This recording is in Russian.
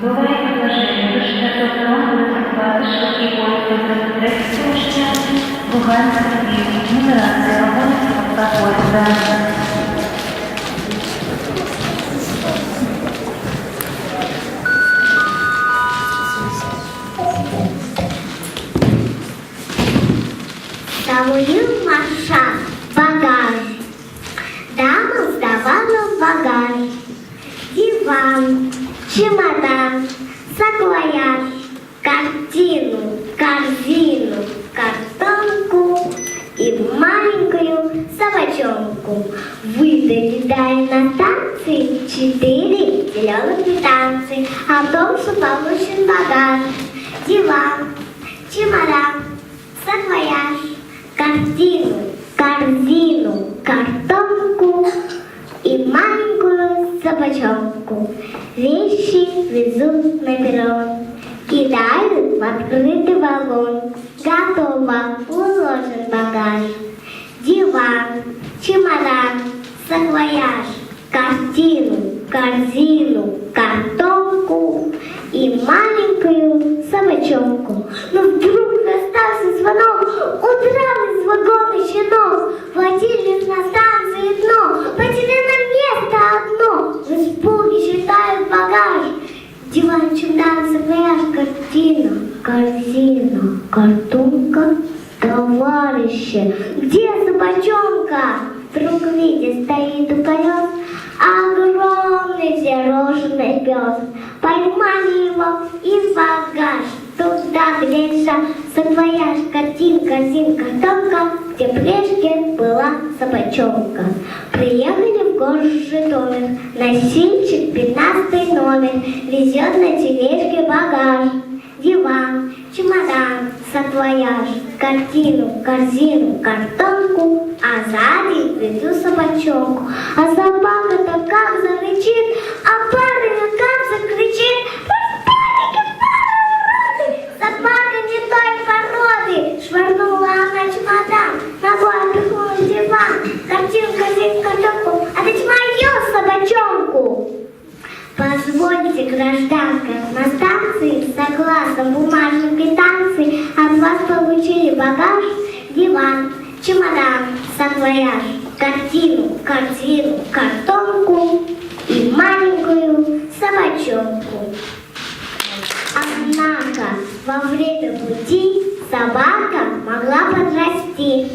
Буває предложення, що автоном буде придбати швидкий поїзд до третього учня, Луганська і нумерація вагонів та поїзда. Самуил Маршак, багаж. Дама сдавала в багаж. Диван, чемодан, саквояж, картину, корзину, картонку и маленькую собачонку. Выдали дали на станции 4 зеленых квитанции о том, что получен багаж. Диван, чемодан, саквояж, картину, корзину, картонку и маленькую собачонку. Вещи везут на перрон, кидают в открытый вагон. Готово, уложен багаж. Диван, чемодан, саквояж, картину, корзину, картонку и маленькую собачонку. Но вдруг раздался звонок, удрал из вагона щенок. Хватились на станции дно, потеряно место одно. В испуге считают багаж. Диван, чемодан, саквояж, картина, корзина, картонка. Товарищи, где собачонка? Вдруг видит, стоит у колес огромный взъерошенный пес. Поймали его и в багаж. Туда глядя, саквояж, картинка, корзинка, картонка, где прежде была собачонка. Приехали в город Житомир, носильщик 15 номер, везет на тележке багаж. Диван, чемодан, саквояж, картину, корзину, картонку, а сзади веду собачонку. А собака-то как зарычит, а барыня как закричит: «Пустарики, уроды! Собака не той породы!» Швырнула она чемодан, ногой отпихнула диван, картину, корзину, картонку. «Отдать мою собачонку!» Позвольте, гражданка, на станции, согласно бумажной квитанции, от вас получили багаж, диван, чемодан, саквояж, картину, корзину, картонку и маленькую собачонку. Однако во время пути собака могла подрасти.